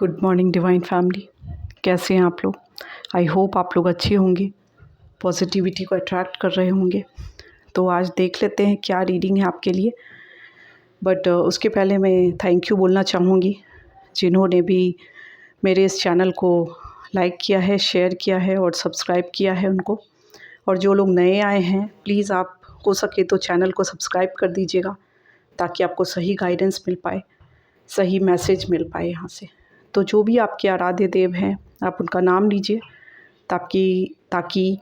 Good morning divine family, कैसे हैं आप लोग। आई होप आप लोग अच्छे होंगे, पॉजिटिविटी को अट्रैक्ट कर रहे होंगे। तो आज देख लेते हैं क्या रीडिंग है आपके लिए। बट उसके पहले मैं थैंक यू बोलना चाहूँगी जिन्होंने भी मेरे इस चैनल को लाइक किया है, शेयर किया है और सब्सक्राइब किया है उनको। और जो लोग नए आए हैं, प्लीज़ आप हो सके तो चैनल को सब्सक्राइब कर दीजिएगा ताकि आपको सही गाइडेंस मिल पाए, सही मैसेज मिल पाए यहाँ से। तो जो भी आपके आराध्य देव हैं, आप उनका नाम लीजिए ताकि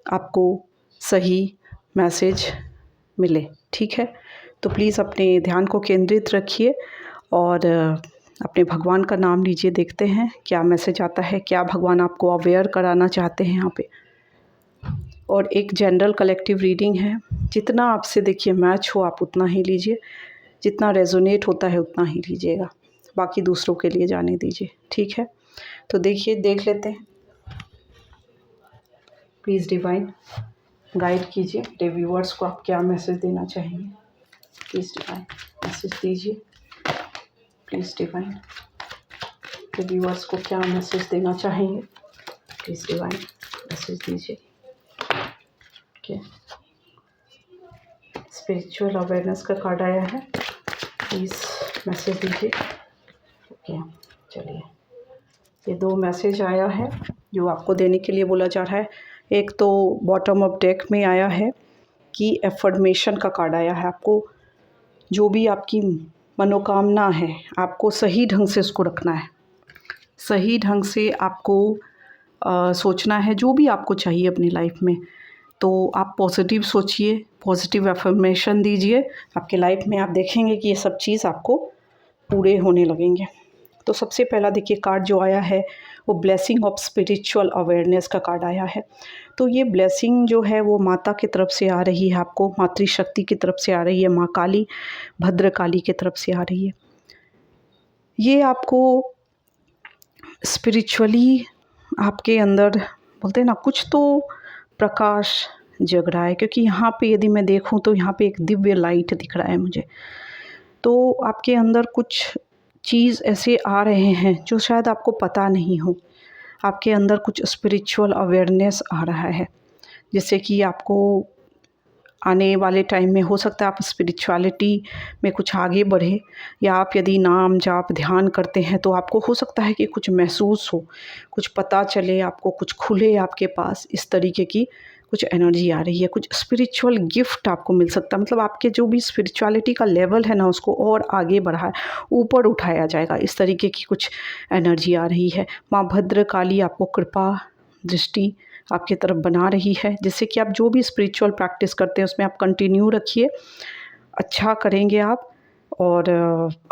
आपको सही मैसेज मिले। ठीक है, तो प्लीज़ अपने ध्यान को केंद्रित रखिए और अपने भगवान का नाम लीजिए। देखते हैं क्या मैसेज आता है, क्या भगवान आपको अवेयर कराना चाहते हैं यहाँ पे। और एक जनरल कलेक्टिव रीडिंग है, जितना आपसे देखिए मैच हो आप उतना ही लीजिए, जितना रेजोनेट होता है उतना ही लीजिएगा, बाकी दूसरों के लिए जाने दीजिए। ठीक है, तो देखिए, देख लेते हैं। प्लीज़ डिवाइन गाइड कीजिए मेरे व्यूअर्स को, आप क्या मैसेज देना चाहेंगे। प्लीज़ डिवाइन मैसेज दीजिए। प्लीज़ डिवाइन मेरे व्यूअर्स को क्या मैसेज देना चाहेंगे। प्लीज़ डिवाइन मैसेज दीजिए। ओके, स्पिरिचुअल अवेयरनेस का कार्ड आया है, प्लीज़ मैसेज दीजिए। ओके, चलिए, ये 2 मैसेज आया है जो आपको देने के लिए बोला जा रहा है। एक तो बॉटम ऑफ डेक में आया है कि एफर्मेशन का कार्ड आया है। आपको जो भी आपकी मनोकामना है, आपको सही ढंग से उसको रखना है, सही ढंग से आपको सोचना है जो भी आपको चाहिए अपनी लाइफ में। तो आप पॉजिटिव सोचिए, पॉजिटिव एफर्मेशन दीजिए। आपके लाइफ में आप देखेंगे कि ये सब चीज़ आपको पूरे होने लगेंगे। तो सबसे पहला देखिए कार्ड जो आया है वो ब्लेसिंग ऑफ स्पिरिचुअल अवेयरनेस का कार्ड आया है। तो ये ब्लेसिंग जो है वो माता की तरफ से आ रही है, आपको मातृशक्ति की तरफ से आ रही है, माँ काली, भद्रकाली की तरफ से आ रही है। ये आपको स्पिरिचुअली आपके अंदर बोलते हैं ना, कुछ तो प्रकाश जग रहा है। क्योंकि यहाँ पे यदि मैं देखूँ तो यहाँ पे एक दिव्य लाइट दिख रहा है मुझे। तो आपके अंदर कुछ चीज़ ऐसे आ रहे हैं जो शायद आपको पता नहीं हो। आपके अंदर कुछ स्पिरिचुअल अवेयरनेस आ रहा है, जिससे कि आपको आने वाले टाइम में हो सकता है आप स्पिरिचुअलिटी में कुछ आगे बढ़े, या आप यदि नाम जाप ध्यान करते हैं तो आपको हो सकता है कि कुछ महसूस हो, कुछ पता चले आपको, कुछ खुले आपके पास। इस तरीके की कुछ एनर्जी आ रही है, कुछ स्पिरिचुअल गिफ्ट आपको मिल सकता है। मतलब आपके जो भी स्पिरिचुअलिटी का लेवल है ना, उसको और आगे बढ़ाया, ऊपर उठाया जाएगा। इस तरीके की कुछ एनर्जी आ रही है। माँ भद्रकाली आपको कृपा दृष्टि आपकी तरफ बना रही है, जिससे कि आप जो भी स्पिरिचुअल प्रैक्टिस करते हैं उसमें आप कंटिन्यू रखिए। अच्छा करेंगे आप और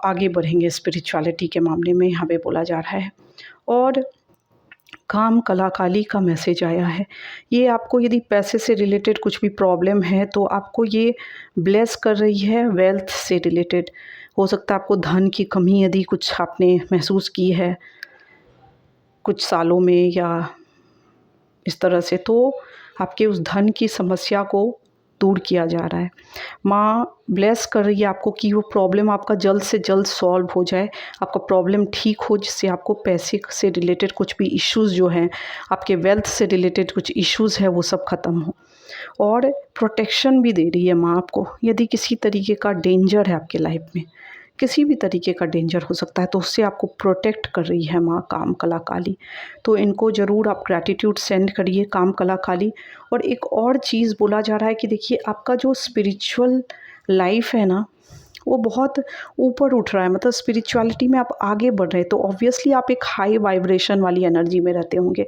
आगे बढ़ेंगे स्पिरिचुअलिटी के मामले में, यहाँ पे बोला जा रहा है। और काम कलाकाली का मैसेज आया है। ये आपको यदि पैसे से रिलेटेड कुछ भी प्रॉब्लम है तो आपको ये ब्लेस कर रही है। वेल्थ से रिलेटेड हो सकता है आपको धन की कमी यदि कुछ आपने महसूस की है कुछ सालों में या इस तरह से, तो आपके उस धन की समस्या को दूर किया जा रहा है। माँ ब्लेस कर रही है आपको कि वो प्रॉब्लम आपका जल्द से जल्द सॉल्व हो जाए, आपका प्रॉब्लम ठीक हो, जिससे आपको पैसे से रिलेटेड कुछ भी इश्यूज़ जो हैं, आपके वेल्थ से रिलेटेड कुछ इश्यूज़ है, वो सब ख़त्म हो। और प्रोटेक्शन भी दे रही है माँ आपको। यदि किसी तरीके का डेंजर है आपके लाइफ में, किसी भी तरीके का डेंजर हो सकता है, तो उससे आपको प्रोटेक्ट कर रही है माँ काम कला काली। तो इनको ज़रूर आप ग्रैटिट्यूड सेंड करिए काम कला काली। और एक और चीज़ बोला जा रहा है कि देखिए आपका जो स्पिरिचुअल लाइफ है ना, वो बहुत ऊपर उठ रहा है। मतलब स्पिरिचुअलिटी में आप आगे बढ़ रहे हैं, तो ऑब्वियसली आप एक हाई वाइब्रेशन वाली एनर्जी में रहते होंगे।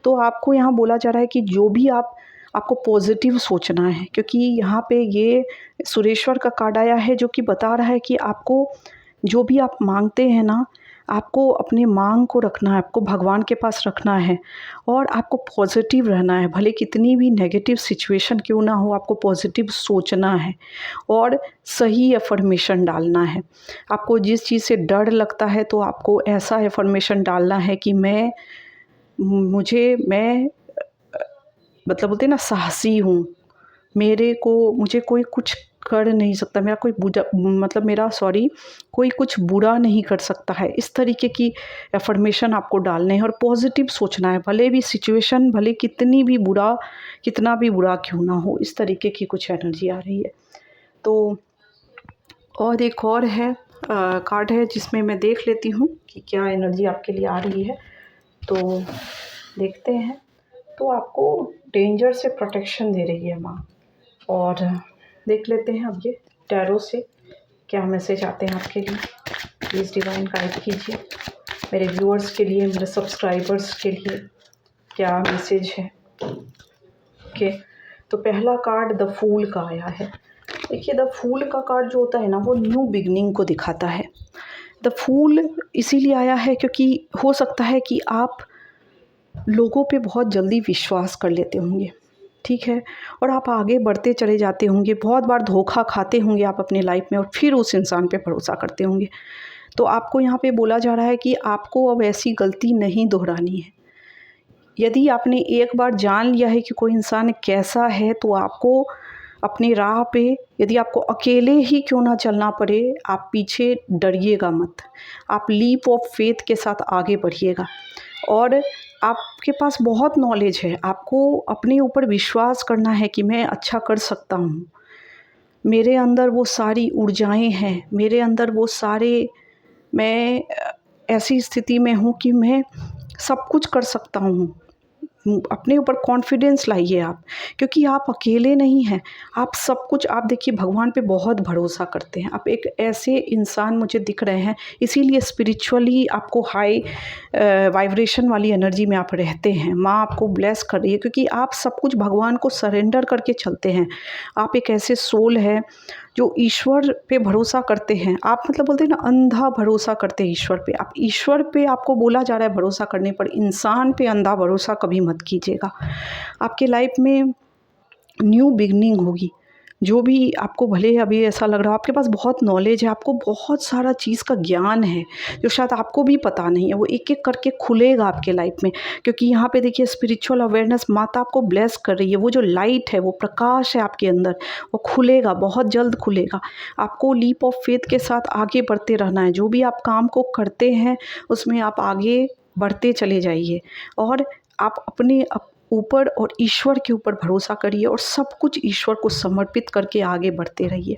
तो आपको यहाँ बोला जा रहा है कि जो भी आपको पॉजिटिव सोचना है, क्योंकि यहाँ पे ये सुरेश्वर का कार्ड आया है जो कि बता रहा है कि आपको जो भी आप मांगते हैं ना, आपको अपने मांग को रखना है, आपको भगवान के पास रखना है और आपको पॉजिटिव रहना है। भले कितनी भी नेगेटिव सिचुएशन क्यों ना हो, आपको पॉजिटिव सोचना है और सही एफर्मेशन डालना है। आपको जिस चीज़ से डर लगता है तो आपको ऐसा एफर्मेशन डालना है कि मैं मतलब बोलते हैं ना, साहसी हूँ, मुझे कोई कुछ कर नहीं सकता, मेरा कोई बुरा मतलब मेरा सॉरी कोई कुछ बुरा नहीं कर सकता है। इस तरीके की एफर्मेशन आपको डालने हैं और पॉजिटिव सोचना है, भले भी सिचुएशन भले कितना भी बुरा क्यों ना हो। इस तरीके की कुछ एनर्जी आ रही है। तो और एक और है कार्ड है जिसमें मैं देख लेती हूँ कि क्या एनर्जी आपके लिए आ रही है। तो देखते हैं। तो आपको डेंजर से प्रोटेक्शन दे रही है माँ। और देख लेते हैं अब ये टैरो से क्या मैसेज आते हैं आपके लिए। प्लीज़ डिवाइन गाइड कीजिए मेरे व्यूअर्स के लिए, मेरे सब्सक्राइबर्स के लिए क्या मैसेज है। ओके, तो पहला कार्ड द फूल का आया है। देखिए, द फूल का कार्ड जो होता है ना, वो न्यू बिगनिंग को दिखाता है। द फूल इसीलिए आया है क्योंकि हो सकता है कि आप लोगों पे बहुत जल्दी विश्वास कर लेते होंगे, ठीक है, और आप आगे बढ़ते चले जाते होंगे। बहुत बार धोखा खाते होंगे आप अपनी लाइफ में और फिर उस इंसान पे भरोसा करते होंगे। तो आपको यहाँ पे बोला जा रहा है कि आपको अब ऐसी गलती नहीं दोहरानी है। यदि आपने एक बार जान लिया है कि कोई इंसान कैसा है, तो आपको अपनी राह पे, यदि आपको अकेले ही क्यों ना चलना पड़े, आप पीछे डरिएगा मत। आप लीप ऑफ फेथ के साथ आगे बढ़िएगा। और आपके पास बहुत नॉलेज है, आपको अपने ऊपर विश्वास करना है कि मैं अच्छा कर सकता हूँ। मेरे अंदर वो सारी ऊर्जाएं हैं, मेरे अंदर वो सारे, मैं ऐसी स्थिति में हूँ कि मैं सब कुछ कर सकता हूँ। अपने ऊपर कॉन्फिडेंस लाइए आप, क्योंकि आप अकेले नहीं हैं। आप सब कुछ, आप देखिए भगवान पे बहुत भरोसा करते हैं। आप एक ऐसे इंसान मुझे दिख रहे हैं, इसीलिए स्पिरिचुअली आपको हाई वाइब्रेशन वाली एनर्जी में आप रहते हैं। माँ आपको ब्लेस कर रही है क्योंकि आप सब कुछ भगवान को सरेंडर करके चलते हैं। आप एक ऐसे सोल है जो ईश्वर पे भरोसा करते हैं। आप मतलब बोलते हैं ना, अंधा भरोसा करते हैं ईश्वर पे। आप ईश्वर पे, आपको बोला जा रहा है भरोसा करने पर, इंसान पे अंधा भरोसा कभी मत कीजिएगा। आपके लाइफ में न्यू बिगनिंग होगी। जो भी आपको भले अभी ऐसा लग रहा हो, आपके पास बहुत नॉलेज है, आपको बहुत सारा चीज़ का ज्ञान है जो शायद आपको भी पता नहीं है, वो एक एक करके खुलेगा आपके लाइफ में। क्योंकि यहाँ पे देखिए स्पिरिचुअल अवेयरनेस, माता आपको ब्लेस कर रही है। वो जो लाइट है, वो प्रकाश है आपके अंदर, वो खुलेगा, बहुत जल्द खुलेगा। आपको लीप ऑफ फेथ के साथ आगे बढ़ते रहना है। जो भी आप काम को करते हैं उसमें आप आगे बढ़ते चले जाइए और आप अपने ऊपर और ईश्वर के ऊपर भरोसा करिए और सब कुछ ईश्वर को समर्पित करके आगे बढ़ते रहिए।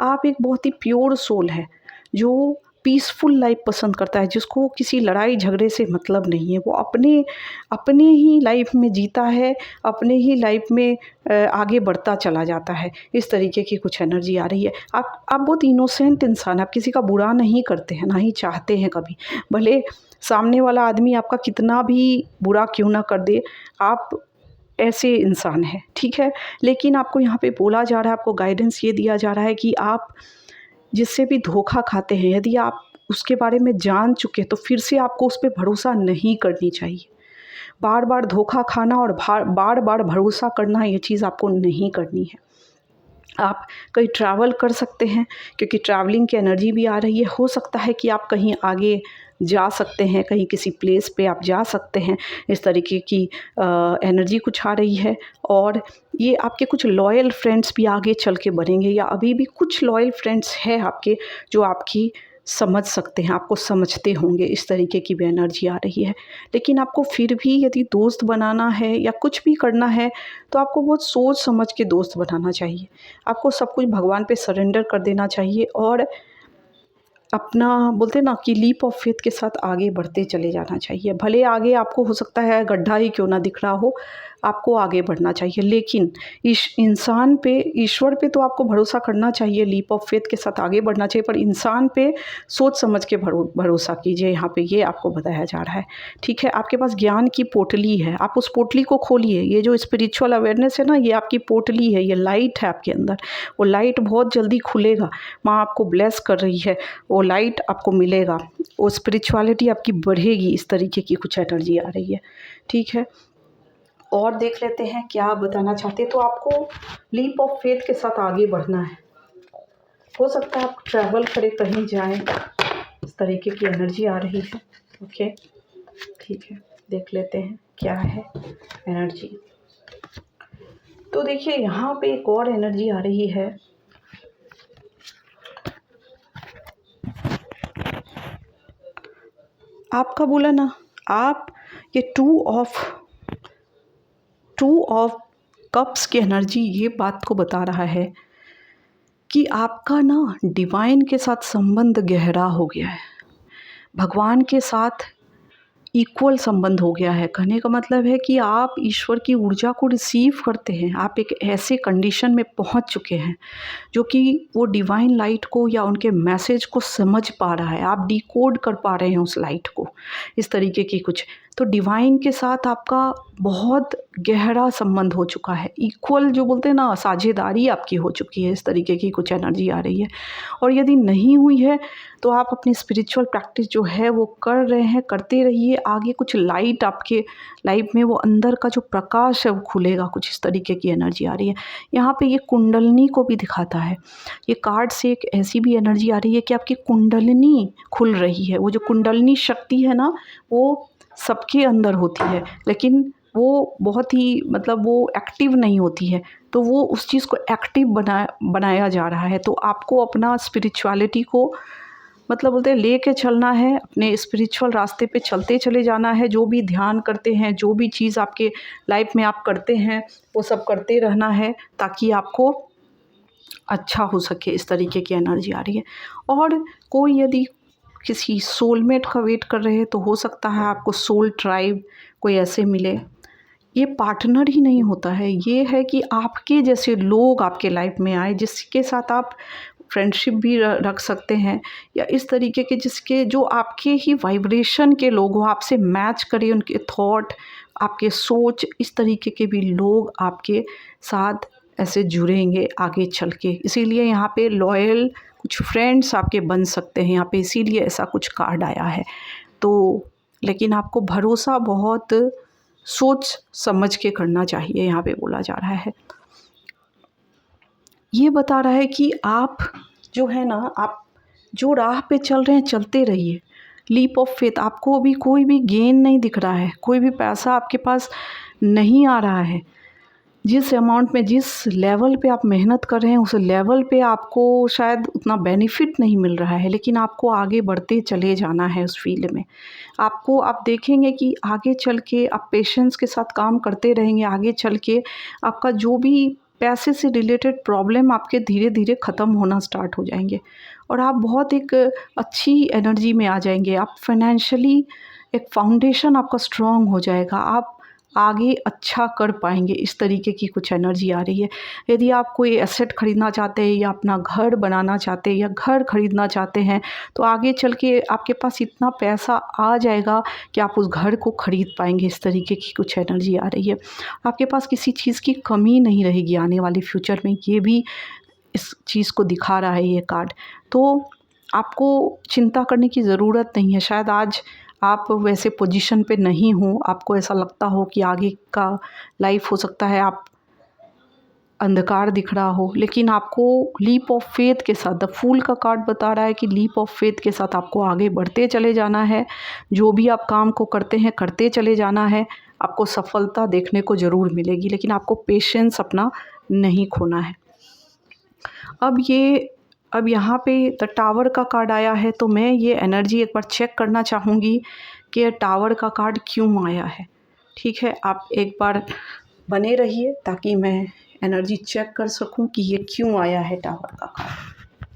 आप एक बहुत ही प्योर सोल है जो पीसफुल लाइफ पसंद करता है, जिसको किसी लड़ाई झगड़े से मतलब नहीं है। वो अपने अपने ही लाइफ में जीता है, अपने ही लाइफ में आगे बढ़ता चला जाता है। इस तरीके की कुछ एनर्जी आ रही है। आप बहुत इनोसेंट इंसान, आप किसी का बुरा नहीं करते हैं, ना ही चाहते हैं कभी। भले सामने वाला आदमी आपका कितना भी बुरा क्यों ना कर दे, आप ऐसे इंसान हैं, ठीक है। लेकिन आपको यहाँ पे बोला जा रहा है, आपको गाइडेंस ये दिया जा रहा है कि आप जिससे भी धोखा खाते हैं, यदि आप उसके बारे में जान चुके तो फिर से आपको उस पर भरोसा नहीं करनी चाहिए। बार बार धोखा खाना और बार बार भरोसा करना, ये चीज़ आपको नहीं करनी है। आप कहीं ट्रैवल कर सकते हैं क्योंकि ट्रैवलिंग की एनर्जी भी आ रही है। हो सकता है कि आप कहीं आगे जा सकते हैं, कहीं किसी प्लेस पे आप जा सकते हैं। इस तरीके की एनर्जी कुछ आ रही है। और ये आपके कुछ लॉयल फ्रेंड्स भी आगे चल के बनेंगे, या अभी भी कुछ लॉयल फ्रेंड्स हैं आपके जो आपकी समझ सकते हैं, आपको समझते होंगे। इस तरीके की भी एनर्जी आ रही है। लेकिन आपको फिर भी यदि दोस्त बनाना है या कुछ भी करना है तो आपको बहुत सोच समझ के दोस्त बनाना चाहिए। आपको सब कुछ भगवान पे सरेंडर कर देना चाहिए और अपना, बोलते हैं ना कि लीप ऑफ फेथ के साथ आगे बढ़ते चले जाना चाहिए। भले आगे आपको हो सकता है गड्ढा ही क्यों ना दिख रहा हो, आपको आगे बढ़ना चाहिए। लेकिन इस इंसान पे, ईश्वर पे तो आपको भरोसा करना चाहिए, लीप ऑफ फेथ के साथ आगे बढ़ना चाहिए, पर इंसान पे सोच समझ के भरोसा कीजिए। यहाँ पे ये आपको बताया जा रहा है, ठीक है। आपके पास ज्ञान की पोटली है, आप उस पोटली को खोलिए। ये जो स्पिरिचुअल अवेयरनेस है ना, ये आपकी पोटली है, ये लाइट है आपके अंदर। वो लाइट बहुत जल्दी खुलेगा। माँ आपको ब्लेस कर रही है, वो लाइट आपको मिलेगा, वो स्पिरिचुअलिटी आपकी बढ़ेगी। इस तरीके की कुछ एनर्जी आ रही है, ठीक है। और देख लेते हैं क्या बताना चाहते हैं। तो आपको लीप ऑफ फेथ के साथ आगे बढ़ना है। हो सकता है आप ट्रैवल करें, कहीं जाएं, इस तरीके की एनर्जी आ रही है। ओके, ठीक है, देख लेते हैं क्या है एनर्जी। तो देखिए यहाँ पे एक और एनर्जी आ रही है आपका बोला ना, आप ये टू ऑफ कप्स की एनर्जी ये बात को बता रहा है कि आपका ना डिवाइन के साथ संबंध गहरा हो गया है, भगवान के साथ इक्वल संबंध हो गया है। कहने का मतलब है कि आप ईश्वर की ऊर्जा को रिसीव करते हैं, आप एक ऐसे कंडीशन में पहुंच चुके हैं जो कि वो डिवाइन लाइट को या उनके मैसेज को समझ पा रहा है, आप डिकोड कर पा रहे हैं उस लाइट को, इस तरीके की कुछ। तो डिवाइन के साथ आपका बहुत गहरा संबंध हो चुका है, इक्वल जो बोलते हैं ना, साझेदारी आपकी हो चुकी है, इस तरीके की कुछ एनर्जी आ रही है। और यदि नहीं हुई है तो आप अपनी स्पिरिचुअल प्रैक्टिस जो है वो कर रहे हैं, करते रहिए। आगे कुछ लाइट आपके लाइफ में, वो अंदर का जो प्रकाश है वो खुलेगा, कुछ इस तरीके की एनर्जी आ रही है। यहाँ पे ये कुंडलनी को भी दिखाता है, ये कार्ड से एक ऐसी भी एनर्जी आ रही है कि आपकी कुंडलनी खुल रही है। वो जो कुंडलनी शक्ति है ना, वो सबके अंदर होती है, लेकिन वो बहुत ही मतलब वो एक्टिव नहीं होती है, तो वो उस चीज़ को एक्टिव बनाया जा रहा है। तो आपको अपना स्पिरिचुअलिटी को मतलब बोलते हैं लेके चलना है, अपने स्पिरिचुअल रास्ते पे चलते चले जाना है। जो भी ध्यान करते हैं, जो भी चीज़ आपके लाइफ में आप करते हैं, वो सब करते रहना है ताकि आपको अच्छा हो सके, इस तरीके की एनर्जी आ रही है। और कोई यदि किसी सोलमेट का वेट कर रहे हैं तो हो सकता है आपको सोल ट्राइब कोई ऐसे मिले। ये पार्टनर ही नहीं होता है, ये है कि आपके जैसे लोग आपके लाइफ में आए जिसके साथ आप फ्रेंडशिप भी रख सकते हैं, या इस तरीके के जिसके जो आपके ही वाइब्रेशन के लोग हो, आपसे मैच करें उनके थॉट, आपके सोच, इस तरीके के भी लोग आपके साथ ऐसे जुड़ेंगे आगे चल के। इसीलिए यहाँ पे लॉयल कुछ फ्रेंड्स आपके बन सकते हैं यहाँ पे, इसीलिए ऐसा कुछ कार्ड आया है। तो लेकिन आपको भरोसा बहुत सोच समझ के करना चाहिए, यहाँ पे बोला जा रहा है। ये बता रहा है कि आप जो है ना, आप जो राह पे चल रहे हैं चलते रहिए, लीप ऑफ फेथ। आपको अभी कोई भी गेन नहीं दिख रहा है, कोई भी पैसा आपके पास नहीं आ रहा है। जिस अमाउंट में, जिस लेवल पे आप मेहनत कर रहे हैं, उस लेवल पे आपको शायद उतना बेनिफिट नहीं मिल रहा है, लेकिन आपको आगे बढ़ते चले जाना है उस फील्ड में। आप देखेंगे कि आगे चल के आप पेशेंस के साथ काम करते रहेंगे, आगे चल के आपका जो भी पैसे से रिलेटेड प्रॉब्लम आपके धीरे धीरे ख़त्म होना स्टार्ट हो जाएंगे, और आप बहुत एक अच्छी एनर्जी में आ जाएंगे। आप फाइनेंशियली एक फाउंडेशन आपका स्ट्रॉन्ग हो जाएगा, आप आगे अच्छा कर पाएंगे, इस तरीके की कुछ एनर्जी आ रही है। यदि आप कोई एसेट ख़रीदना चाहते हैं, या अपना घर बनाना चाहते हैं, या घर ख़रीदना चाहते हैं, तो आगे चल के आपके पास इतना पैसा आ जाएगा कि आप उस घर को ख़रीद पाएंगे, इस तरीके की कुछ एनर्जी आ रही है। आपके पास किसी चीज़ की कमी नहीं रहेगी आने वाले फ्यूचर में, ये भी इस चीज़ को दिखा रहा है ये कार्ड। तो आपको चिंता करने की ज़रूरत नहीं है। शायद आज आप वैसे पोजीशन पे नहीं हो, आपको ऐसा लगता हो कि आगे का लाइफ हो सकता है आप अंधकार दिख रहा हो, लेकिन आपको लीप ऑफ फेथ के साथ, द फूल का कार्ड बता रहा है कि लीप ऑफ फेथ के साथ आपको आगे बढ़ते चले जाना है। जो भी आप काम को करते हैं करते चले जाना है, आपको सफलता देखने को ज़रूर मिलेगी, लेकिन आपको पेशेंस अपना नहीं खोना है। अब यहाँ पे द टावर का कार्ड आया है, तो मैं ये एनर्जी एक बार चेक करना चाहूँगी कि ये टावर का कार्ड क्यों आया है। ठीक है, आप एक बार बने रहिए ताकि मैं एनर्जी चेक कर सकूं कि ये क्यों आया है टावर का कार्ड।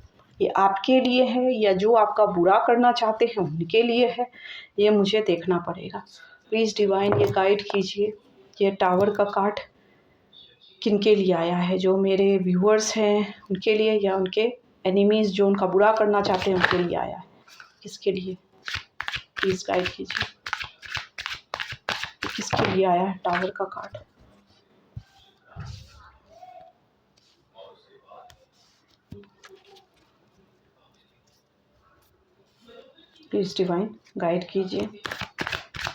ये आपके लिए है या जो आपका बुरा करना चाहते हैं उनके लिए है, ये मुझे देखना पड़ेगा। प्लीज़ डिवाइन ये गाइड कीजिए, ये टावर का कार्ड किन के लिए आया है, जो मेरे व्यूअर्स हैं उनके लिए, या उनके एनिमीज़ जो उनका बुरा करना चाहते हैं उनके लिए आया है, किसके लिए? प्लीज़ गाइड कीजिए, किसके लिए आया है टावर का कार्ड। प्लीज़ डिवाइन गाइड कीजिए,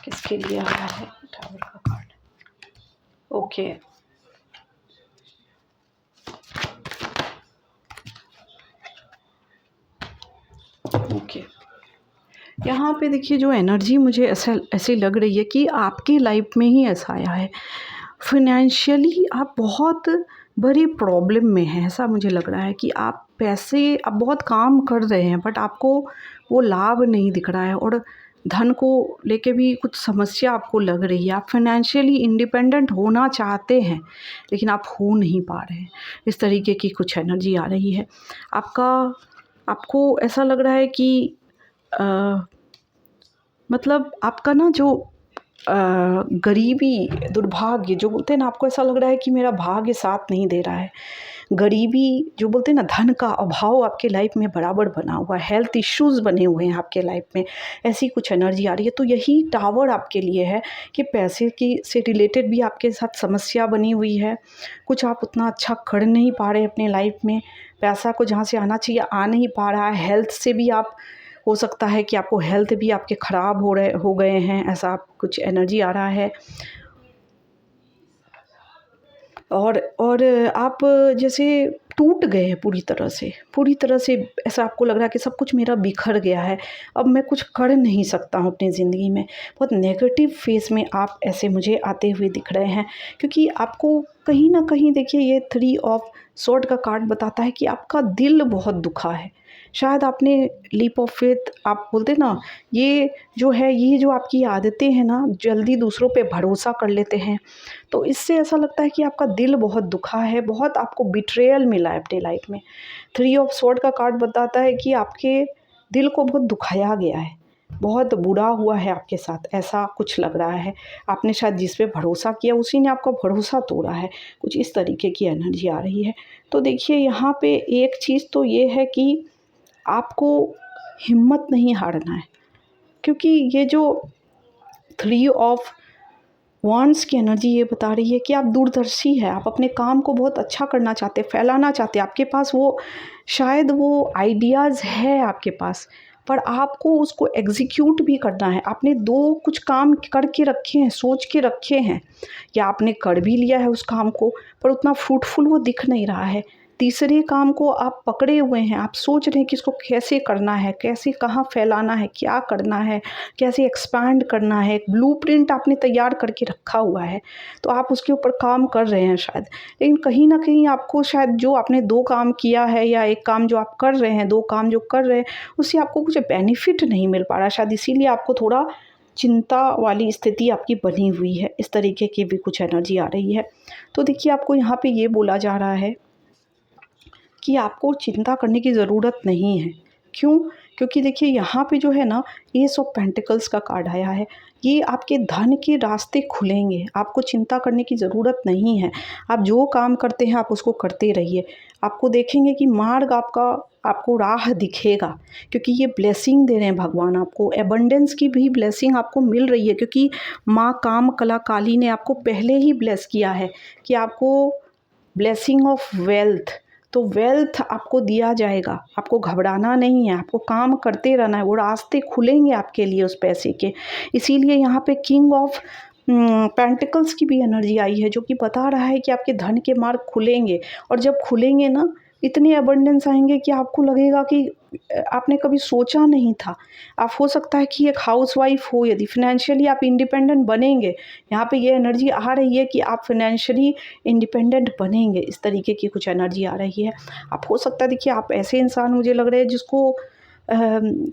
किसके लिए आया है टावर का कार्ड। ओके, यहाँ पे देखिए जो एनर्जी मुझे ऐसे लग रही है कि आपकी लाइफ में ही ऐसा आया है। फाइनेंशियली आप बहुत बड़ी प्रॉब्लम में हैं, ऐसा मुझे लग रहा है कि आप बहुत काम कर रहे हैं बट आपको वो लाभ नहीं दिख रहा है, और धन को लेके भी कुछ समस्या आपको लग रही है। आप फाइनेंशियली इंडिपेंडेंट होना चाहते हैं लेकिन आप हो नहीं पा रहे हैं। इस तरीके की कुछ एनर्जी आ रही है। आपको ऐसा लग रहा है कि मतलब आपका ना जो गरीबी, दुर्भाग्य जो बोलते हैं ना, आपको ऐसा लग रहा है कि मेरा भाग्य साथ नहीं दे रहा है। गरीबी जो बोलते हैं ना, धन का अभाव आपके लाइफ में बराबर बना हुआ है। हेल्थ इश्यूज़ बने हुए हैं आपके लाइफ में, ऐसी कुछ एनर्जी आ रही है। तो यही टावर आपके लिए है कि पैसे की से रिलेटेड भी आपके साथ समस्या बनी हुई है। कुछ आप उतना अच्छा कर नहीं पा रहे अपने लाइफ में। पैसा को जहाँ से आना चाहिए आ नहीं पा रहा है। हेल्थ से भी आप, हो सकता है कि आपको हेल्थ भी आपके ख़राब हो गए हैं, ऐसा कुछ एनर्जी आ रहा है। और आप जैसे टूट गए हैं पूरी तरह से ऐसा आपको लग रहा है कि सब कुछ मेरा बिखर गया है, अब मैं कुछ कर नहीं सकता हूँ अपनी ज़िंदगी में। बहुत नेगेटिव फेज़ में आप ऐसे मुझे आते हुए दिख रहे हैं, क्योंकि आपको कहीं न कहीं देखिए ये 3 ऑफ स्वॉर्ड का कार्ड बताता है कि आपका दिल बहुत दुखा है। शायद आपने लीप ऑफ फेथ आप बोलते हैं ना, ये जो आपकी आदतें हैं ना, जल्दी दूसरों पे भरोसा कर लेते हैं, तो इससे ऐसा लगता है कि आपका दिल बहुत दुखा है, बहुत आपको बिट्रेयल मिला है अपने लाइफ में। 3 ऑफ स्वॉर्ड का कार्ड बताता है कि आपके दिल को बहुत दुखाया गया है, बहुत बुरा हुआ है आपके साथ, ऐसा कुछ लग रहा है। आपने शायद जिस पे भरोसा किया उसी ने आपका भरोसा तोड़ा है, कुछ इस तरीके की एनर्जी आ रही है। तो देखिए यहाँ पे एक चीज़ तो ये है कि आपको हिम्मत नहीं हारना है, क्योंकि ये जो 3 ऑफ वॉन्ड्स की एनर्जी ये बता रही है कि आप दूरदर्शी हैं, आप अपने काम को बहुत अच्छा करना चाहते हैं, फैलाना चाहते हैं। आपके पास शायद वो आइडियाज़ है आपके पास, पर आपको उसको एग्जीक्यूट भी करना है। आपने 2 कुछ काम करके रखे हैं, सोच के रखे हैं, या आपने कर भी लिया है उस काम को, पर उतना फ्रूटफुल वो दिख नहीं रहा है। तीसरे काम को आप पकड़े हुए हैं, आप सोच रहे हैं कि इसको कैसे करना है, कैसे कहाँ फैलाना है, क्या करना है, कैसे एक्सपैंड करना है। एक ब्लूप्रिंट आपने तैयार करके रखा हुआ है, तो आप उसके ऊपर काम कर रहे हैं शायद। लेकिन कहीं न कहीं आपको शायद जो आपने 2 काम किया है या 1 काम जो आप कर रहे हैं, 2 काम जो कर रहे हैं, उससे आपको कुछ बेनिफिट नहीं मिल पा रहा है शायद, इसीलिए आपको थोड़ा चिंता वाली स्थिति आपकी बनी हुई है। इस तरीके की भी कुछ एनर्जी आ रही है। तो देखिए आपको यहाँ पे ये बोला जा रहा है कि आपको चिंता करने की ज़रूरत नहीं है। क्यों? क्योंकि देखिए यहाँ पे जो है ना, एस ऑफ पेंटिकल्स का कार्ड आया है। ये आपके धन के रास्ते खुलेंगे, आपको चिंता करने की ज़रूरत नहीं है। आप जो काम करते हैं आप उसको करते रहिए। आपको देखेंगे कि मार्ग आपको राह दिखेगा, क्योंकि ये ब्लेसिंग दे रहे हैं भगवान आपको। एबंडेंस की भी ब्लेसिंग आपको मिल रही है, क्योंकि माँ काम कला काली ने आपको पहले ही ब्लेस किया है कि आपको ब्लेसिंग ऑफ वेल्थ, तो वेल्थ आपको दिया जाएगा। आपको घबराना नहीं है, आपको काम करते रहना है, वो रास्ते खुलेंगे आपके लिए उस पैसे के। इसीलिए यहाँ पे किंग ऑफ पेंटिकल्स की भी एनर्जी आई है, जो कि बता रहा है कि आपके धन के मार्ग खुलेंगे। और जब खुलेंगे ना, इतने अबंडेंस आएंगे कि आपको लगेगा कि आपने कभी सोचा नहीं था। आप हो सकता है कि एक हाउसवाइफ हो, यदि फाइनेंशियली आप इंडिपेंडेंट बनेंगे, यहाँ पे ये एनर्जी आ रही है कि आप फाइनेंशियली इंडिपेंडेंट बनेंगे। इस तरीके की कुछ एनर्जी आ रही है। आप हो सकता है, देखिए आप ऐसे इंसान मुझे लग रहे हैं जिसको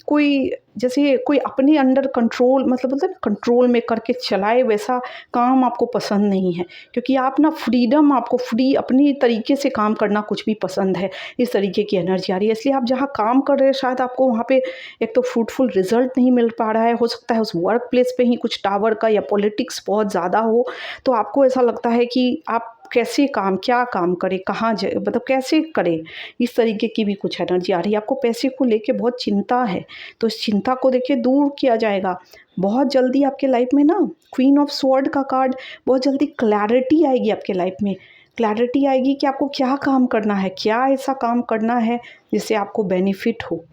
कोई अपने अंडर कंट्रोल, मतलब बोलते हैं ना, कंट्रोल में करके चलाए, वैसा काम आपको पसंद नहीं है। क्योंकि आप ना फ्रीडम, आपको फ्री अपनी तरीके से काम करना कुछ भी पसंद है। इस तरीके की एनर्जी आ रही है। इसलिए आप जहाँ काम कर रहे हैं, शायद आपको वहाँ पे एक तो फ्रूटफुल रिजल्ट नहीं मिल पा रहा है। हो सकता है उस वर्क प्लेस पे ही कुछ टावर का या पॉलिटिक्स बहुत ज़्यादा हो, तो आपको ऐसा लगता है कि आप क्या काम करें, कहाँ जाए, मतलब कैसे करें। इस तरीके की भी कुछ एनर्जी आ रही है। आपको पैसे को लेके बहुत चिंता है, तो इस चिंता को देखिए दूर किया जाएगा। बहुत जल्दी आपके लाइफ में ना, क्वीन ऑफ स्वॉर्ड का कार्ड, बहुत जल्दी क्लैरिटी आएगी आपके लाइफ में। क्लैरिटी आएगी कि आपको क्या काम करना है, क्या ऐसा काम करना है जिससे आपको बेनिफिट हो,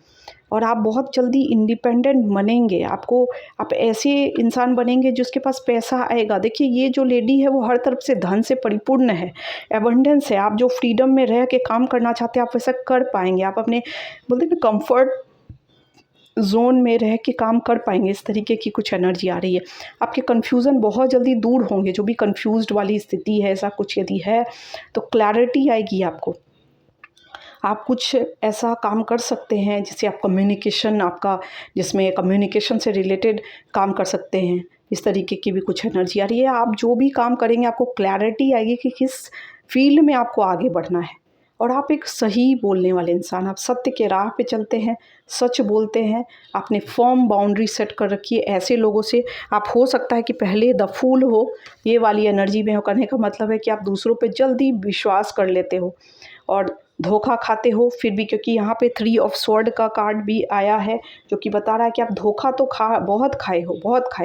और आप बहुत जल्दी इंडिपेंडेंट बनेंगे। आप ऐसे इंसान बनेंगे जिसके पास पैसा आएगा। देखिए ये जो लेडी है वो हर तरफ से धन से परिपूर्ण है, एबंडेंस है। आप जो फ्रीडम में रह के काम करना चाहते हैं, आप वैसा कर पाएंगे। आप अपने बोलते हैं ना, कंफर्ट जोन में रह के काम कर पाएंगे। इस तरीके की कुछ एनर्जी आ रही है। आपके कन्फ्यूज़न बहुत जल्दी दूर होंगे, जो भी कन्फ्यूज्ड वाली स्थिति है, ऐसा कुछ यदि है तो क्लैरिटी आएगी आपको। आप कुछ ऐसा काम कर सकते हैं जिससे आप जिसमें कम्युनिकेशन से रिलेटेड काम कर सकते हैं। इस तरीके की भी कुछ एनर्जी आ रही है। आप जो भी काम करेंगे आपको क्लैरिटी आएगी कि किस फील्ड में आपको आगे बढ़ना है। और आप एक सही बोलने वाले इंसान, आप सत्य के राह पे चलते हैं, सच बोलते हैं, आपने फर्म बाउंड्री सेट कर रखी है। ऐसे लोगों से आप, हो सकता है कि पहले द फूल हो, ये वाली एनर्जी में हो, करने का मतलब है कि आप दूसरों पे जल्दी विश्वास कर लेते हो और धोखा खाते हो फिर भी, क्योंकि यहाँ पे 3 ऑफ स्वॉर्ड का कार्ड भी आया है जो कि बता रहा है कि आप धोखा तो बहुत खाए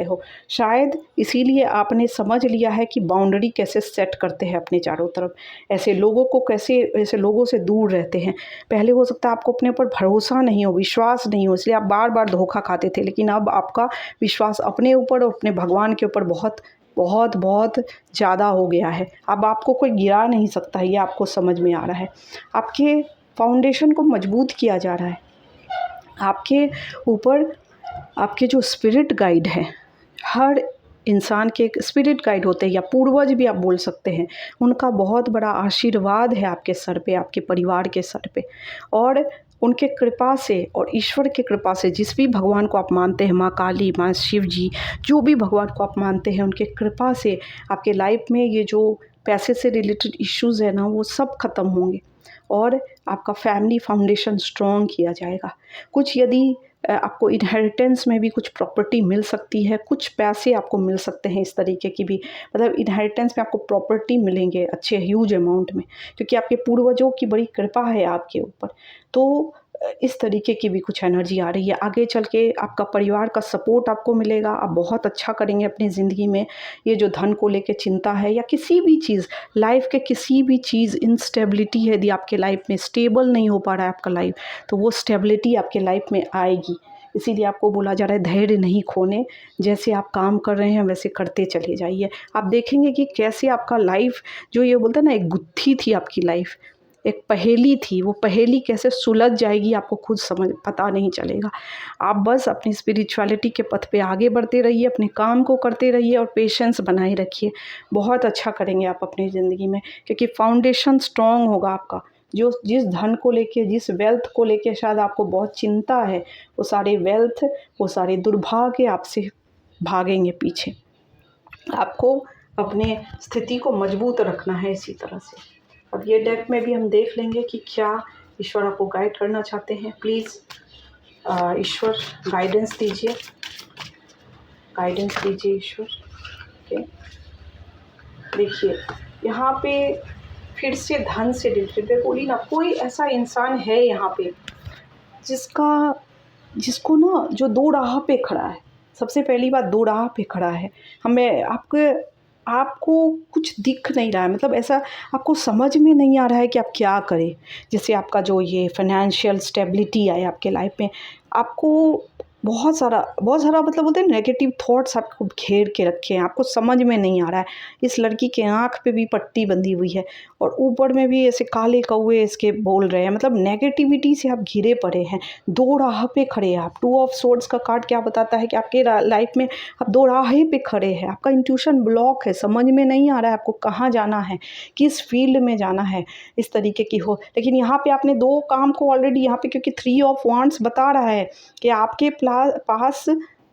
हो। शायद इसीलिए आपने समझ लिया है कि बाउंड्री कैसे सेट करते हैं अपने चारों तरफ, ऐसे लोगों से दूर रहते हैं। पहले हो सकता है आपको अपने ऊपर भरोसा नहीं हो, विश्वास नहीं हो, इसलिए आप बार बार धोखा खाते थे, लेकिन अब आपका विश्वास अपने ऊपर और अपने भगवान के ऊपर बहुत बहुत बहुत ज़्यादा हो गया है। अब आपको कोई गिरा नहीं सकता, ये आपको समझ में आ रहा है। आपके फाउंडेशन को मजबूत किया जा रहा है। आपके ऊपर आपके जो स्पिरिट गाइड है, हर इंसान के एक स्पिरिट गाइड होते हैं या पूर्वज भी आप बोल सकते हैं, उनका बहुत बड़ा आशीर्वाद है आपके सर पे, आपके परिवार के सर पे। और उनके कृपा से और ईश्वर की कृपा से, जिस भी भगवान को आप मानते हैं, माँ काली, माँ शिव जी, जो भी भगवान को आप मानते हैं, उनके कृपा से आपके लाइफ में ये जो पैसे से रिलेटेड इश्यूज़ है ना, वो सब ख़त्म होंगे और आपका फैमिली फाउंडेशन स्ट्रॉन्ग किया जाएगा। कुछ यदि आपको इनहेरिटेंस में भी कुछ प्रॉपर्टी मिल सकती है, कुछ पैसे आपको मिल सकते हैं, इस तरीके की भी, मतलब इनहेरिटेंस में आपको प्रॉपर्टी मिलेंगे अच्छे ह्यूज अमाउंट में, क्योंकि आपके पूर्वजों की बड़ी कृपा है आपके ऊपर। तो इस तरीके की भी कुछ एनर्जी आ रही है। आगे चल के आपका परिवार का सपोर्ट आपको मिलेगा, आप बहुत अच्छा करेंगे अपनी ज़िंदगी में। ये जो धन को लेके चिंता है या किसी भी चीज़, लाइफ के किसी भी चीज़, इंस्टेबिलिटी है, यदि आपके लाइफ में स्टेबल नहीं हो पा रहा है आपका लाइफ, तो वो स्टेबिलिटी आपके लाइफ में आएगी। इसीलिए आपको बोला जा रहा है धैर्य नहीं खोने, जैसे आप काम कर रहे हैं वैसे करते चले जाइए। आप देखेंगे कि कैसे आपका लाइफ, जो ये बोलते हैं ना, एक गुत्थी थी आपकी लाइफ, एक पहेली थी, वो पहेली कैसे सुलझ जाएगी आपको खुद पता नहीं चलेगा। आप बस अपनी स्पिरिचुअलिटी के पथ पे आगे बढ़ते रहिए, अपने काम को करते रहिए और पेशेंस बनाए रखिए। बहुत अच्छा करेंगे आप अपनी ज़िंदगी में, क्योंकि फाउंडेशन स्ट्रॉन्ग होगा आपका। जिस धन को लेके, जिस वेल्थ को लेके शायद आपको बहुत चिंता है, वो सारे वेल्थ, वो सारे दुर्भाग्य आपसे भागेंगे पीछे। आपको अपने स्थिति को मजबूत रखना है इसी तरह से। अब ये डेक में भी हम देख लेंगे कि क्या ईश्वर आपको गाइड करना चाहते हैं। प्लीज़ ईश्वर गाइडेंस दीजिए, ईश्वर। ओके, देखिए यहाँ पे फिर से धन से रिलेटेड बोली ना, कोई ऐसा इंसान है यहाँ पे जिसको ना, जो दो राह पे खड़ा है। सबसे पहली बात, दो राह पे खड़ा है। आपको कुछ दिख नहीं रहा है, मतलब ऐसा आपको समझ में नहीं आ रहा है कि आप क्या करें। जैसे आपका जो ये फाइनेंशियल स्टेबिलिटी आए आपके लाइफ में, आपको बहुत सारा मतलब बोलते हैं नेगेटिव थॉट्स आपको घेर के रखे हैं, आपको समझ में नहीं आ रहा है। इस लड़की के आँख पे भी पट्टी बंधी हुई है और ऊपर में भी ऐसे काले कौवे इसके बोल रहे हैं, मतलब नेगेटिविटी से आप घिरे पड़े हैं, दो राह पे खड़े हैं आप। 2 ऑफ स्वॉर्ड्स का कार्ड क्या बताता है कि आपके लाइफ में आप दो राहें पे खड़े हैं। आपका इंट्यूशन ब्लॉक है, समझ में नहीं आ रहा है आपको कहाँ जाना है, किस फील्ड में जाना है, इस तरीके की हो। लेकिन यहाँ पे आपने दो काम को ऑलरेडी, यहाँ पे क्योंकि 3 ऑफ वांड्स बता रहा है कि आपके पास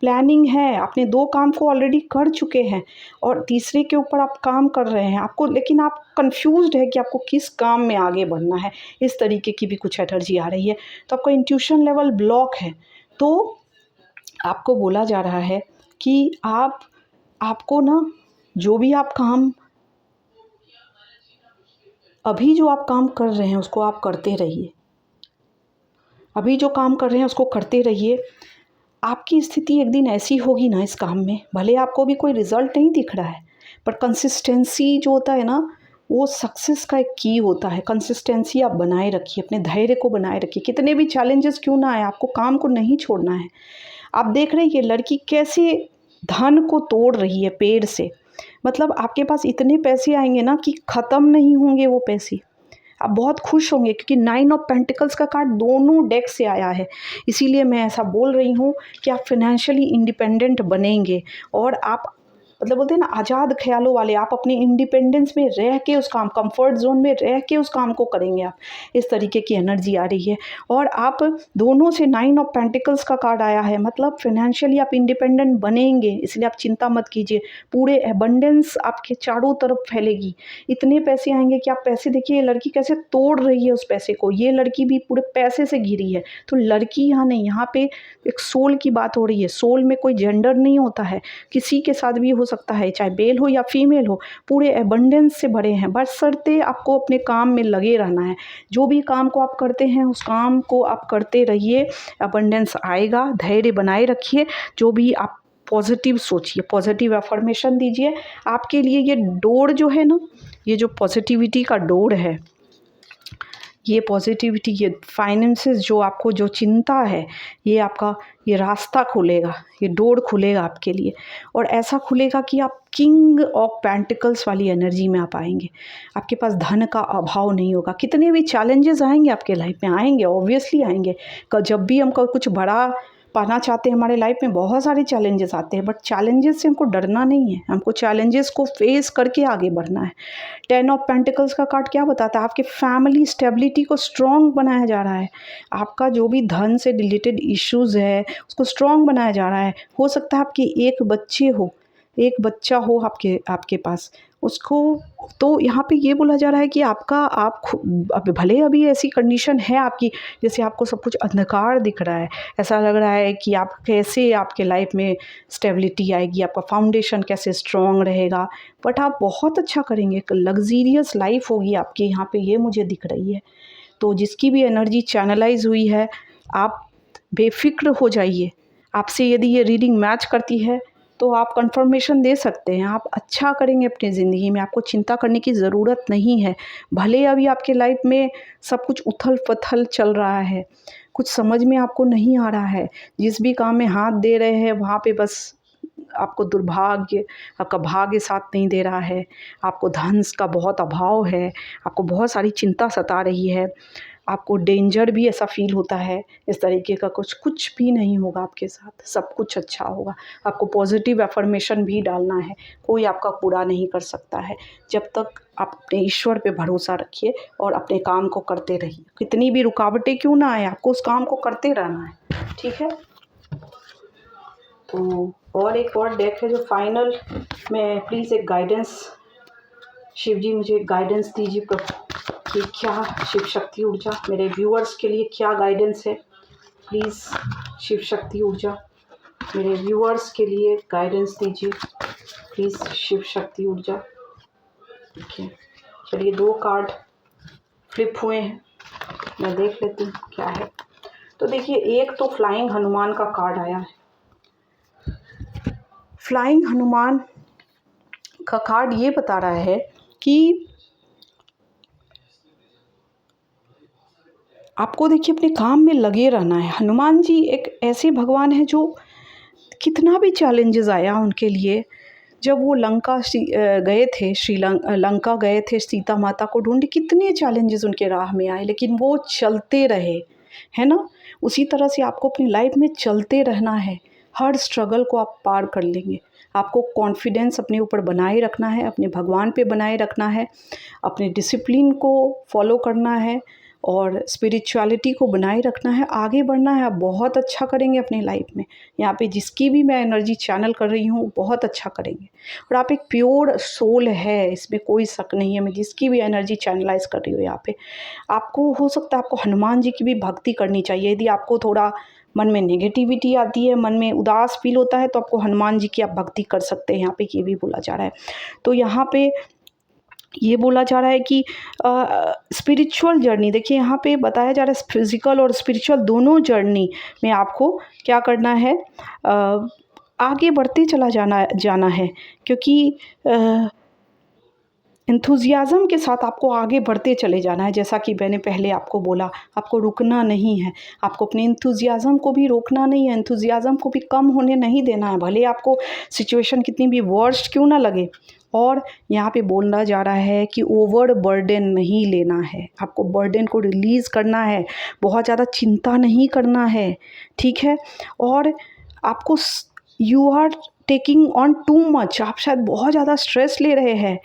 प्लानिंग है, आपने 2 काम को ऑलरेडी कर चुके हैं और तीसरे के ऊपर आप काम कर रहे हैं। आपको, लेकिन आप कंफ्यूज्ड है कि आपको किस काम में आगे बढ़ना है। इस तरीके की भी कुछ एनर्जी आ रही है। तो आपका इंट्यूशन लेवल ब्लॉक है। तो आपको बोला जा रहा है कि आपको ना, जो भी आप काम, अभी जो आप काम कर रहे हैं उसको आप करते रहिए। अभी जो काम कर रहे हैं उसको करते रहिए। आपकी स्थिति एक दिन ऐसी होगी ना इस काम में, भले आपको भी कोई रिजल्ट नहीं दिख रहा है, पर कंसिस्टेंसी जो होता है ना, वो सक्सेस का एक की होता है। कंसिस्टेंसी आप बनाए रखिए, अपने धैर्य को बनाए रखिए। कितने भी चैलेंजेस क्यों ना आए, आपको काम को नहीं छोड़ना है। आप देख रहे हैं ये लड़की कैसे धन को तोड़ रही है पेड़ से, मतलब आपके पास इतने पैसे आएंगे ना कि ख़त्म नहीं होंगे वो पैसे। आप बहुत खुश होंगे क्योंकि 9 ऑफ पेंटिकल्स का कार्ड दोनों डेक से आया है। इसीलिए मैं ऐसा बोल रही हूँ कि आप फाइनेंशियली इंडिपेंडेंट बनेंगे और आप मतलब बोलते हैं ना आज़ाद ख्यालों वाले, आप अपने इंडिपेंडेंस में रह के उस काम, कंफर्ट जोन में रह के उस काम को करेंगे आप। इस तरीके की एनर्जी आ रही है। और आप दोनों से 9 ऑफ पेंटिकल्स का कार्ड आया है, मतलब फाइनेंशियली आप इंडिपेंडेंट बनेंगे, इसलिए आप चिंता मत कीजिए। पूरे एबंडेंस आपके चारों तरफ फैलेगी, इतने पैसे आएंगे कि आप पैसे देखिए, ये लड़की कैसे तोड़ रही है उस पैसे को, ये लड़की भी पूरे पैसे से घिरी है। तो लड़की यहाँ नहीं, यहाँ पे एक सोल की बात हो रही है। सोल में कोई जेंडर नहीं होता है, किसी के साथ भी हो सकता है, चाहे मेल हो या फीमेल हो, पूरे एबंडेंस से भरे हैं। बशर्ते आपको अपने काम में लगे रहना है। जो भी काम को आप करते हैं उस काम को आप करते रहिए, अबंडेंस आएगा। धैर्य बनाए रखिए, जो भी आप पॉजिटिव सोचिए, पॉजिटिव अफर्मेशन दीजिए। आपके लिए ये डोर जो है ना, ये जो पॉजिटिविटी का डोर है, ये पॉजिटिविटी, ये फाइनेंसेस जो आपको जो चिंता है, ये आपका ये रास्ता खुलेगा, ये डोर खुलेगा आपके लिए। और ऐसा खुलेगा कि आप किंग ऑफ पेंटिकल्स वाली एनर्जी में आप आएंगे। आपके पास धन का अभाव नहीं होगा। कितने भी चैलेंजेस आएंगे आपके लाइफ में, आएंगे, ऑब्वियसली आएंगे। जब भी हम कुछ बड़ा पाना चाहते हैं हमारे लाइफ में, बहुत सारे चैलेंजेस आते हैं, बट चैलेंजेस से हमको डरना नहीं है, हमको चैलेंजेस को फेस करके आगे बढ़ना है। 10 ऑफ पेंटिकल्स का कार्ड क्या बताता है? आपके फैमिली स्टेबिलिटी को स्ट्रॉन्ग बनाया जा रहा है। आपका जो भी धन से रिलेटेड इश्यूज़ है उसको स्ट्रॉन्ग बनाया जा रहा है। हो सकता है आपके एक बच्चा हो आपके पास, उसको, तो यहाँ पे ये बोला जा रहा है कि अब भले अभी ऐसी कंडीशन है आपकी, जैसे आपको सब कुछ अंधकार दिख रहा है, ऐसा लग रहा है कि आप कैसे, आपके लाइफ में स्टेबिलिटी आएगी, आपका फाउंडेशन कैसे स्ट्रॉन्ग रहेगा, बट आप बहुत अच्छा करेंगे। एक लग्जीरियस लाइफ होगी आपकी, यहाँ पे ये मुझे दिख रही है। तो जिसकी भी एनर्जी चैनलाइज हुई है, आप बेफिक्र हो जाइए। आपसे यदि ये रीडिंग मैच करती है तो आप कंफर्मेशन दे सकते हैं, आप अच्छा करेंगे अपनी ज़िंदगी में, आपको चिंता करने की ज़रूरत नहीं है। भले अभी आपके लाइफ में सब कुछ उथल-पुथल चल रहा है, कुछ समझ में आपको नहीं आ रहा है, जिस भी काम में हाथ दे रहे हैं वहाँ पे बस आपको दुर्भाग्य, आपका भाग्य साथ नहीं दे रहा है, आपको धन का बहुत अभाव है, आपको बहुत सारी चिंता सता रही है, आपको डेंजर भी ऐसा फ़ील होता है, इस तरीके का कुछ भी नहीं होगा आपके साथ, सब कुछ अच्छा होगा। आपको पॉजिटिव अफ़र्मेशन भी डालना है, कोई आपका बुरा नहीं कर सकता है। जब तक आप अपने ईश्वर पे भरोसा रखिए और अपने काम को करते रहिए, कितनी भी रुकावटें क्यों ना आए, आपको उस काम को करते रहना है, ठीक है। तो और एक और डेक है जो फाइनल में, प्लीज़ एक गाइडेंस, शिव जी मुझे गाइडेंस दीजिए प्रभु कि क्या शिव शक्ति ऊर्जा मेरे व्यूअर्स के लिए क्या गाइडेंस है। प्लीज़ शिव शक्ति ऊर्जा मेरे व्यूअर्स के लिए गाइडेंस दीजिए, प्लीज़ शिव शक्ति ऊर्जा। देखिए, चलिए 2 कार्ड फ्लिप हुए हैं, मैं देख लेती हूँ क्या है। तो देखिए, एक तो फ्लाइंग हनुमान का कार्ड आया है। फ्लाइंग हनुमान का कार्ड ये बता रहा है कि आपको देखिए अपने काम में लगे रहना है। हनुमान जी एक ऐसे भगवान हैं जो कितना भी चैलेंजेस आया उनके लिए, जब वो गए थे, लंका गए थे सीता माता को ढूंढे, कितने चैलेंजेस उनके राह में आए, लेकिन वो चलते रहे, है ना। उसी तरह से आपको अपनी लाइफ में चलते रहना है, हर स्ट्रगल को आप पार कर लेंगे। आपको कॉन्फिडेंस अपने ऊपर बनाए रखना है, अपने भगवान पे बनाए रखना है, अपने डिसिप्लिन को फॉलो करना है और स्पिरिचुअलिटी को बनाए रखना है, आगे बढ़ना है। आप बहुत अच्छा करेंगे अपनी लाइफ में। यहाँ पे जिसकी भी मैं एनर्जी चैनल कर रही हूँ बहुत अच्छा करेंगे, और आप एक प्योर सोल है, इसमें कोई शक नहीं है। मैं जिसकी भी एनर्जी चैनलाइज कर रही हूँ यहाँ पे, आपको हो सकता है आपको हनुमान जी की भी भक्ति करनी चाहिए। यदि आपको थोड़ा मन में नेगेटिविटी आती है, मन में उदास फील होता है, तो आपको हनुमान जी की आप भक्ति कर सकते हैं। यहाँ पे ये भी बोला जा रहा है। तो यहाँ पे ये बोला जा रहा है कि स्पिरिचुअल जर्नी, देखिए यहाँ पे बताया जा रहा है फिज़िकल और स्पिरिचुअल दोनों जर्नी में आपको क्या करना है, आगे बढ़ते चला जाना है, क्योंकि एंथुजियाज़म के साथ आपको आगे बढ़ते चले जाना है। जैसा कि मैंने पहले आपको बोला, आपको रुकना नहीं है, आपको अपने एंथुजियाज़म को भी रोकना नहीं है, एंथुजियाज़म को भी कम होने नहीं देना है, भले आपको सिचुएशन कितनी भी वर्स्ट क्यों ना लगे। और यहाँ पे बोलना जा रहा है कि ओवर बर्डन नहीं लेना है, आपको बर्डन को रिलीज़ करना है, बहुत ज़्यादा चिंता नहीं करना है, ठीक है। और आपको you are taking on too much, आप शायद बहुत ज़्यादा स्ट्रेस ले रहे हैं।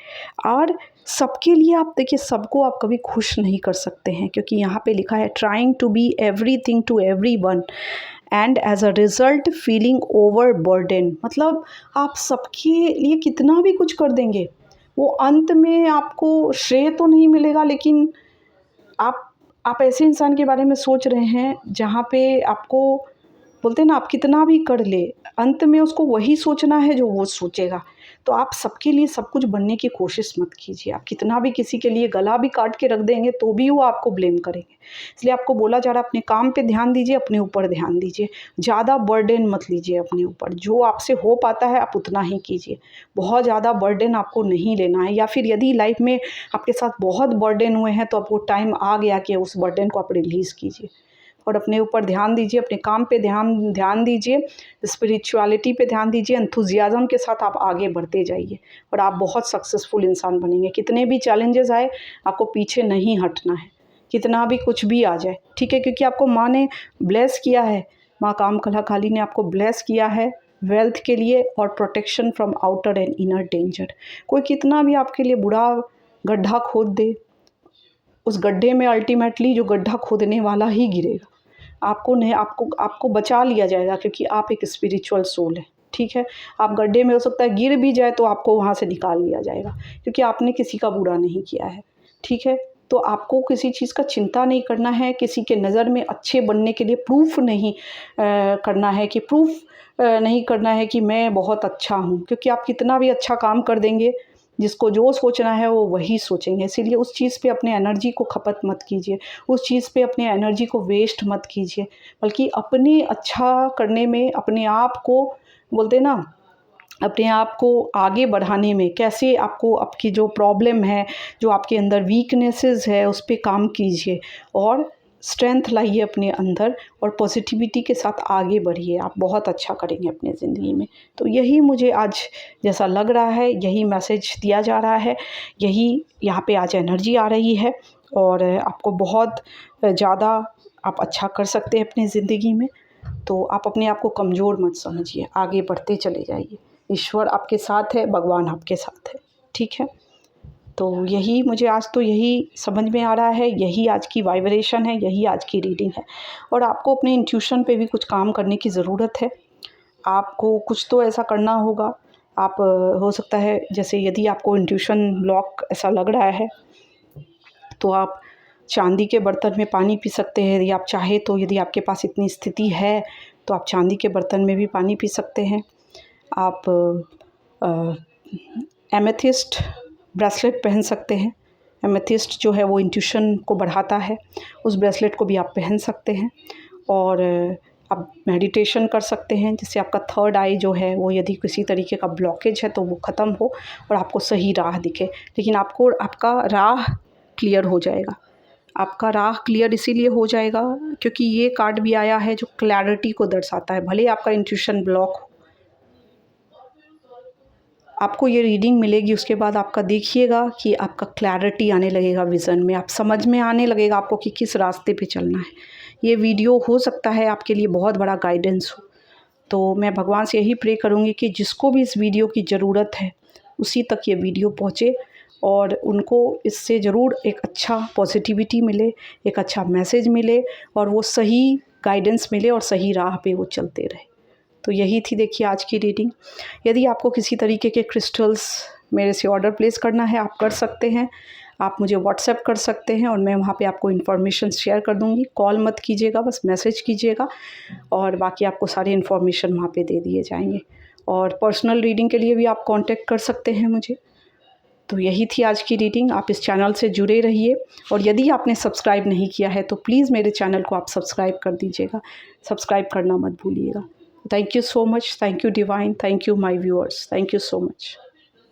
और सबके लिए आप देखिए, सबको आप कभी खुश नहीं कर सकते हैं, क्योंकि यहाँ पे लिखा है trying to be everything to everyone and as a result feeling over burden. मतलब आप सबके लिए कितना भी कुछ कर देंगे, वो अंत में आपको श्रेय तो नहीं मिलेगा, लेकिन आप ऐसे इंसान के बारे में सोच रहे हैं जहाँ पे आपको बोलते हैं ना, आप कितना भी कर ले, अंत में उसको वही सोचना है जो वो सोचेगा। तो आप सबके लिए सब कुछ बनने की कोशिश मत कीजिए। आप कितना भी किसी के लिए गला भी काट के रख देंगे तो भी वो आपको ब्लेम करेंगे। इसलिए आपको बोला जा रहा है, अपने काम पे ध्यान दीजिए, अपने ऊपर ध्यान दीजिए, ज़्यादा बर्डन मत लीजिए अपने ऊपर। जो आपसे हो पाता है आप उतना ही कीजिए, बहुत ज़्यादा बर्डन आपको नहीं लेना है। या फिर यदि लाइफ में आपके साथ बहुत बर्डन हुए हैं तो आपको टाइम आ गया कि उस बर्डन को आप रिलीज़ कीजिए और अपने ऊपर ध्यान दीजिए, अपने काम पे ध्यान दीजिए, स्पिरिचुअलिटी पे ध्यान दीजिए, एंथुजियाज़म के साथ आप आगे बढ़ते जाइए और आप बहुत सक्सेसफुल इंसान बनेंगे। कितने भी चैलेंजेस आए, आपको पीछे नहीं हटना है, कितना भी कुछ भी आ जाए, ठीक है? क्योंकि आपको माँ ने ब्लेस किया है, माँ कामकला काली ने आपको ब्लेस किया है वेल्थ के लिए और protection from outer and inner danger. कोई कितना भी आपके लिए बुरा गड्ढा खोद दे, उस गड्ढे में अल्टीमेटली जो गड्ढा खोदने वाला ही गिरेगा। आपको नहीं, आपको बचा लिया जाएगा, क्योंकि आप एक स्पिरिचुअल सोल है, ठीक है? आप गड्ढे में हो सकता है गिर भी जाए तो आपको वहाँ से निकाल लिया जाएगा, क्योंकि आपने किसी का बुरा नहीं किया है, ठीक है? तो आपको किसी चीज़ का चिंता नहीं करना है, किसी के नज़र में अच्छे बनने के लिए प्रूफ नहीं करना है कि नहीं करना है कि मैं बहुत अच्छा हूँ, क्योंकि आप कितना भी अच्छा काम कर देंगे, जिसको जो सोचना है वो वही सोचेंगे। इसीलिए उस चीज़ पे अपने एनर्जी को खपत मत कीजिए, उस चीज़ पे अपने एनर्जी को वेस्ट मत कीजिए, बल्कि अपने अच्छा करने में, अपने आप को बोलते हैं ना, अपने आप को आगे बढ़ाने में कैसे आपको आपकी जो प्रॉब्लम है, जो आपके अंदर वीकनेसेस है, उस पे काम कीजिए और स्ट्रेंथ लाइए अपने अंदर और पॉजिटिविटी के साथ आगे बढ़िए। आप बहुत अच्छा करेंगे अपने ज़िंदगी में। तो यही मुझे आज जैसा लग रहा है, यही मैसेज दिया जा रहा है, यही यहाँ पे आज एनर्जी आ रही है और आपको बहुत ज़्यादा आप अच्छा कर सकते हैं अपनी ज़िंदगी में। तो आप अपने आप को कमज़ोर मत समझिए, आगे बढ़ते चले जाइए। ईश्वर आपके साथ है, भगवान आपके साथ है, ठीक है? तो यही मुझे आज तो यही समझ में आ रहा है, यही आज की वाइब्रेशन है, यही आज की रीडिंग है। और आपको अपने इंट्यूशन पे भी कुछ काम करने की ज़रूरत है। आपको कुछ तो ऐसा करना होगा। आप हो सकता है, जैसे यदि आपको इंट्यूशन ब्लॉक ऐसा लग रहा है तो आप चांदी के बर्तन में पानी पी सकते हैं, यदि आप चाहे तो। यदि आपके पास इतनी स्थिति है तो आप चांदी के बर्तन में भी पानी पी सकते हैं। आप एमेथिस्ट ब्रेसलेट पहन सकते हैं। एमेथिस्ट जो है वो इंट्यूशन को बढ़ाता है, उस ब्रेसलेट को भी आप पहन सकते हैं। और आप मेडिटेशन कर सकते हैं, जिससे आपका थर्ड आई जो है वो, यदि किसी तरीके का ब्लॉकेज है तो वो ख़त्म हो और आपको सही राह दिखे। लेकिन आपको आपका राह क्लियर हो जाएगा। आपका राह क्लियर इसीलिए हो जाएगा क्योंकि ये कार्ड भी आया है जो क्लैरिटी को दर्शाता है। भले आपका इंट्यूशन ब्लॉक हो, आपको ये रीडिंग मिलेगी, उसके बाद आपका देखिएगा कि आपका क्लैरिटी आने लगेगा विज़न में, आप समझ में आने लगेगा आपको कि किस रास्ते पे चलना है। ये वीडियो हो सकता है आपके लिए बहुत बड़ा गाइडेंस हो। तो मैं भगवान से यही प्रे करूँगी कि जिसको भी इस वीडियो की ज़रूरत है उसी तक ये वीडियो पहुँचे और उनको इससे ज़रूर एक अच्छा पॉजिटिविटी मिले, एक अच्छा मैसेज मिले और वो सही गाइडेंस मिले और सही राह पे वो चलते रहे। तो यही थी देखिए आज की रीडिंग। यदि आपको किसी तरीके के क्रिस्टल्स मेरे से ऑर्डर प्लेस करना है, आप कर सकते हैं। आप मुझे व्हाट्सएप कर सकते हैं और मैं वहाँ पे आपको इन्फॉर्मेशन शेयर कर दूँगी। कॉल मत कीजिएगा, बस मैसेज कीजिएगा और बाकी आपको सारी इन्फॉर्मेशन वहाँ पे दे दिए जाएंगे। और पर्सनल रीडिंग के लिए भी आप कांटेक्ट कर सकते हैं मुझे। तो यही थी आज की रीडिंग। आप इस चैनल से जुड़े रहिए और यदि आपने सब्सक्राइब नहीं किया है तो प्लीज़ मेरे चैनल को आप सब्सक्राइब कर दीजिएगा। सब्सक्राइब करना मत भूलिएगा। Thank you so much. Thank you, Divine. Thank you, my viewers. Thank you so much.